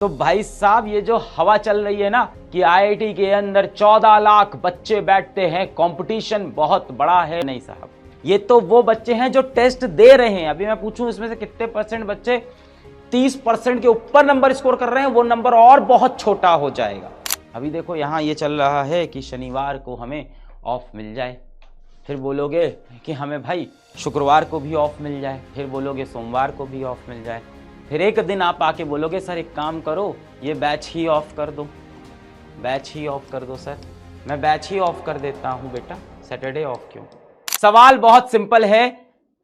तो भाई साहब ये जो हवा चल रही है ना कि आईआईटी के अंदर 14 लाख बच्चे बैठते हैं, कंपटीशन बहुत बड़ा है। नहीं साहब, ये तो वो बच्चे हैं जो टेस्ट दे रहे हैं। अभी मैं पूछूं इसमें से कितने परसेंट बच्चे 30% के ऊपर नंबर स्कोर कर रहे हैं, वो नंबर और बहुत छोटा हो जाएगा। अभी देखो यहाँ ये चल रहा है कि शनिवार को हमें ऑफ मिल जाए, फिर बोलोगे कि हमें भाई शुक्रवार को भी ऑफ मिल जाए, फिर बोलोगे सोमवार को भी ऑफ मिल जाए, फिर एक दिन आप आके बोलोगे सर एक काम करो ये बैच ही ऑफ कर दो, बैच ही ऑफ कर दो सर। मैं बैच ही ऑफ कर देता हूं बेटा, सैटरडे ऑफ क्यों? सवाल बहुत सिंपल है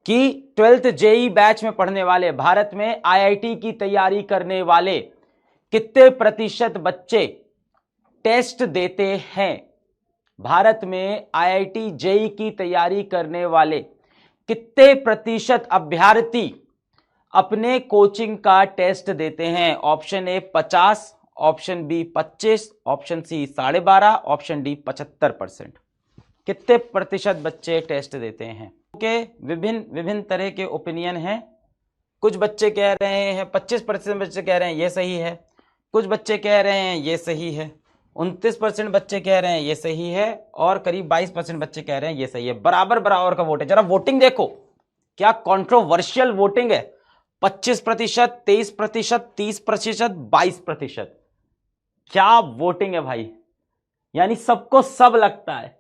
कि 12th जेई बैच में पढ़ने वाले, भारत में आईआईटी की तैयारी करने वाले कितने प्रतिशत बच्चे टेस्ट देते हैं? भारत में आईआईटी जेई की तैयारी करने वाले कितने प्रतिशत अभ्यर्थी अपने कोचिंग का टेस्ट देते हैं? Option A 50, option B 25, option C 12.5, option D 75%। कितने प्रतिशत बच्चे टेस्ट देते हैं? के विभिन्न तरह के ओपिनियन हैं। कुछ बच्चे कह रहे हैं 25% बच्चे कह रहे हैं ये सही है, कुछ बच्चे कह रहे हैं ये सही है, 29% बच्चे कह रहे हैं ये सही है, और करीब 22% बच्चे कह रहे हैं ये सही है। बराबर बराबर का वोट है। जरा वोटिंग देखो, क्या कंट्रोवर्शियल वोटिंग है। 25%, 23%, 30%, 22%। क्या वोटिंग है भाई। यानी सबको सब लगता है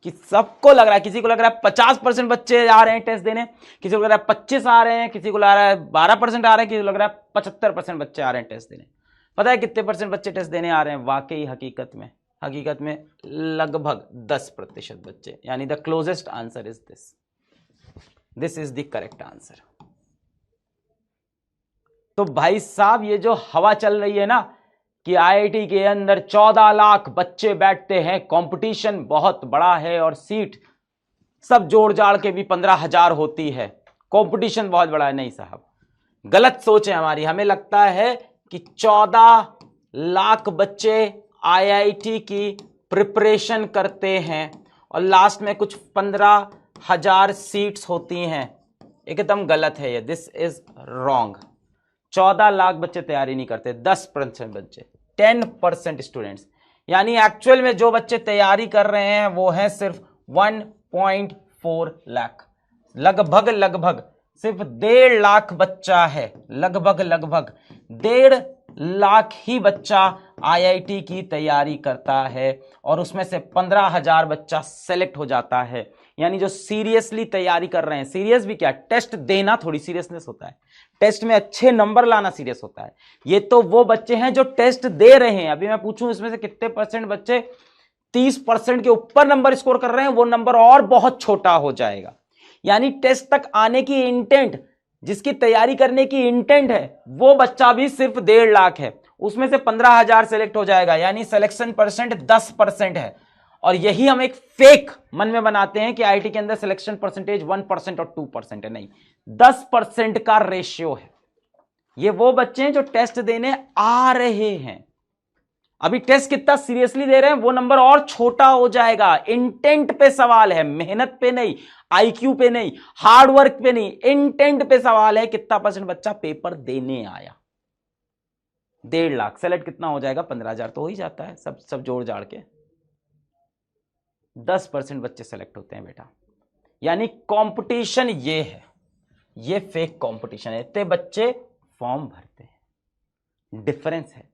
कि सबको लग रहा है, किसी को लग रहा है 50% बच्चे आ रहे हैं टेस्ट देने, किसी को लग रहा है 25 आ रहे हैं, किसी को लग रहा है 12% आ रहे हैं, किसी को लग रहा है 75% बच्चे आ रहे हैं टेस्ट देने। पता है कितने परसेंट बच्चे टेस्ट देने आ रहे हैं? वाकई हकीकत में लगभग 10% बच्चे। यानी the closest answer is this is the correct answer. तो भाई साहब ये जो हवा चल रही है ना कि आईआईटी के अंदर 14 लाख बच्चे बैठते हैं, कंपटीशन बहुत बड़ा है और सीट सब जोड़ जाड़ के भी 15,000 होती है, कंपटीशन बहुत बड़ा है। नहीं साहब, गलत सोच है हमारी। हमें लगता है कि 14 लाख बच्चे आईआईटी की प्रिपरेशन करते हैं और लास्ट में कुछ 15,000 सीट्स होती हैं। एकदम गलत है ये, दिस इज रॉन्ग। 14 लाख बच्चे तैयारी नहीं करते, 10% बच्चे, 10% स्टूडेंट्स। यानी एक्चुअल में जो बच्चे तैयारी कर रहे हैं वो है सिर्फ 1.4 लाख। लगभग सिर्फ 1.5 लाख बच्चा है, लगभग 1.5 लाख ही बच्चा आईआईटी की तैयारी करता है और उसमें से 15,000 बच्चा सेलेक्ट हो जाता है। यानी जो सीरियसली तैयारी कर रहे हैं, सीरियस भी क्या, टेस्ट देना थोड़ी सीरियसनेस होता है, टेस्ट में अच्छे नंबर लाना सीरियस होता है। ये तो वो बच्चे हैं जो टेस्ट दे रहे हैं। अभी मैं पूछूं इसमें से कितने परसेंट बच्चे 30% के ऊपर नंबर स्कोर कर रहे हैं, वो नंबर और बहुत छोटा हो जाएगा। यानी टेस्ट तक आने की इंटेंट, जिसकी तैयारी करने की इंटेंट है, वो बच्चा भी सिर्फ 1.5 लाख है, उसमें से 15,000 सेलेक्ट हो जाएगा। यानी सिलेक्शन परसेंट 10% है। और यही हम एक फेक मन में बनाते हैं कि आईआईटी के अंदर सिलेक्शन परसेंटेज 1% और 2% है। नहीं, 10% का रेशियो है। ये वो बच्चे हैं जो टेस्ट देने आ रहे हैं। अभी टेस्ट कितना सीरियसली दे रहे हैं वो नंबर और छोटा हो जाएगा। इंटेंट पे सवाल है, मेहनत पे नहीं, आईक्यू पे नहीं, हार्ड वर्क पे नहीं, इंटेंट पे सवाल है। कितना परसेंट बच्चा पेपर देने आया? 1.5 लाख, सेलेक्ट कितना हो जाएगा? 15,000 तो हो ही जाता है, सब जोड़ जाड़ के। 10% बच्चे सेलेक्ट होते हैं बेटा। यानी कंपटीशन ये है, ये फेक कंपटीशन है। इतने बच्चे फॉर्म भरते हैं, डिफरेंस है।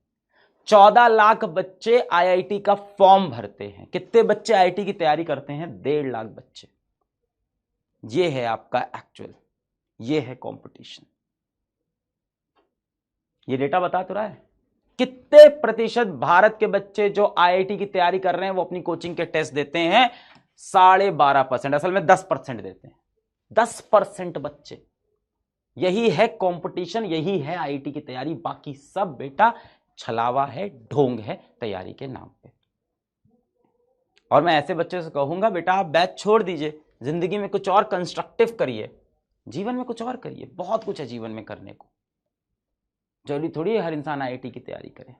14 लाख बच्चे आईआईटी का फॉर्म भरते हैं, कितने बच्चे आईआईटी की तैयारी करते हैं? 1.5 लाख बच्चे। ये है आपका एक्चुअल, ये है कंपटीशन। ये डेटा बता तो रहा है कितने प्रतिशत भारत के बच्चे जो आईआईटी की तैयारी कर रहे हैं वो अपनी कोचिंग के टेस्ट देते हैं? 12.5%। असल में 10% देते हैं, 10% बच्चे। यही है कंपटीशन, यही है आईआईटी की तैयारी। बाकी सब बेटा छलावा है, ढोंग है तैयारी के नाम पे। और मैं ऐसे बच्चों से कहूंगा बेटा आप बैच छोड़ दीजिए, जिंदगी में कुछ और कंस्ट्रक्टिव करिए, जीवन में कुछ और करिए। बहुत कुछ है जीवन में करने को, जरूरी थोड़ी है हर इंसान आईआईटी की तैयारी करे।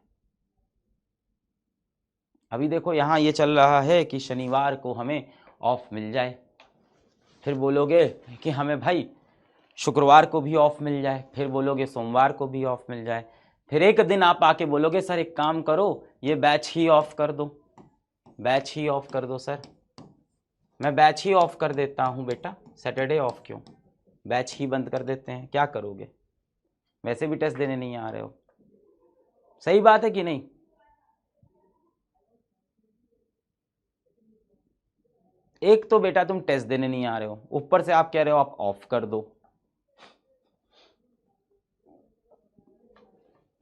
अभी देखो यहां ये चल रहा है कि शनिवार को हमें ऑफ मिल जाए, फिर बोलोगे कि हमें भाई शुक्रवार को भी ऑफ मिल जाए, फिर बोलोगे सोमवार को भी ऑफ मिल जाए, फिर एक दिन आप आके बोलोगे सर एक काम करो, ये बैच ही ऑफ कर दो, बैच ही ऑफ कर दो सर। मैं बैच ही ऑफ कर देता हूं बेटा। सैटरडे ऑफ क्यों? बैच ही बंद कर देते हैं। क्या करोगे? वैसे भी टेस्ट देने नहीं आ रहे हो। सही बात है कि नहीं? एक तो बेटा तुम टेस्ट देने नहीं आ रहे हो, ऊपर से आप कह रहे हो आप ऑफ कर दो।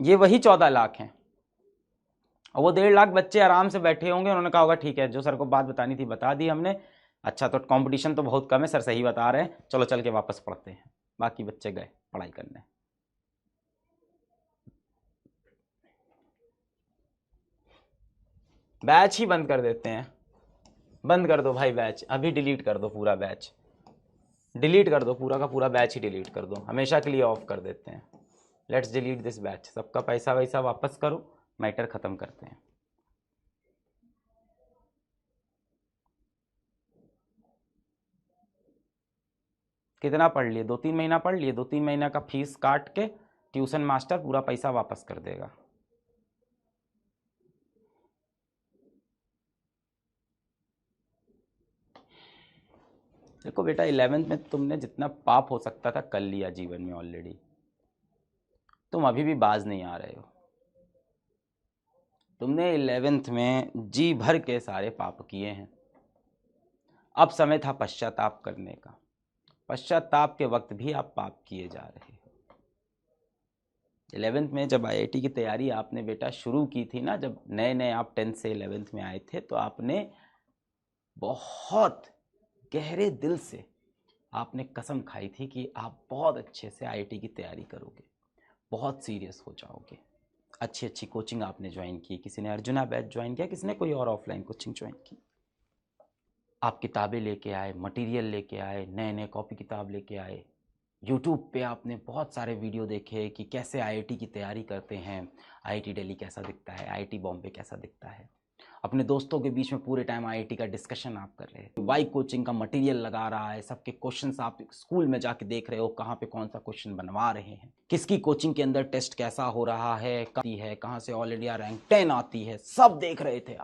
ये वही 14 लाख हैं और वो 1.5 लाख बच्चे आराम से बैठे होंगे। उन्होंने कहा होगा ठीक है, जो सर को बात बतानी थी बता दी हमने। अच्छा तो कंपटीशन तो बहुत कम है, सर सही बता रहे हैं, चलो चल के वापस पढ़ते हैं। बाकी बच्चे गए पढ़ाई करने। बैच ही बंद कर देते हैं। बंद कर दो भाई बैच, अभी डिलीट कर दो पूरा बैच, डिलीट कर दो पूरा का पूरा बैच ही डिलीट कर दो, हमेशा के लिए ऑफ कर देते हैं। Let's delete this batch. सबका पैसा वैसा वापस करो, मैटर खत्म करते हैं। कितना पढ़ लिए? 2-3 महीना पढ़ लिए। 2-3 महीना का फीस काट के ट्यूशन मास्टर पूरा पैसा वापस कर देगा। देखो बेटा 11th में तुमने जितना पाप हो सकता था कर लिया जीवन में ऑलरेडी। तुम अभी भी बाज नहीं आ रहे हो। तुमने 11th में जी भर के सारे पाप किए हैं। अब समय था पश्चाताप करने का। पश्चाताप के वक्त भी आप पाप किए जा रहे हो। 11th में जब आईआईटी की तैयारी आपने बेटा शुरू की थी ना, जब नए नए आप 10th से 11th में आए थे, तो आपने बहुत गहरे दिल से आपने कसम खाई थी कि आप बहुत अच्छे से आईआईटी की तैयारी करोगे, बहुत सीरियस हो जाओगे। अच्छी अच्छी कोचिंग आपने ज्वाइन की, किसी ने अर्जुना बैच ज्वाइन किया, किसी ने कोई और ऑफलाइन कोचिंग ज्वाइन की। आप किताबें लेके आए, मटेरियल लेके आए, नए नए कॉपी किताब लेके आए। यूट्यूब पे आपने बहुत सारे वीडियो देखे कि कैसे आईआईटी की तैयारी करते हैं, आईआईटी दिल्ली कैसा दिखता है, आईआईटी बॉम्बे कैसा दिखता है। अपने दोस्तों के बीच में पूरे टाइम आईआईटी का डिस्कशन आप कर रहे हैं, वाई कोचिंग का मटेरियल लगा रहा है, सबके क्वेश्चंस आप स्कूल में जाके देख रहे हो कहाँ पे कौन सा क्वेश्चन बनवा रहे हैं, किसकी कोचिंग के अंदर टेस्ट कैसा हो रहा है, कहाँ से ऑल इंडिया रैंक 10 आती है, सब देख रहे थे आप।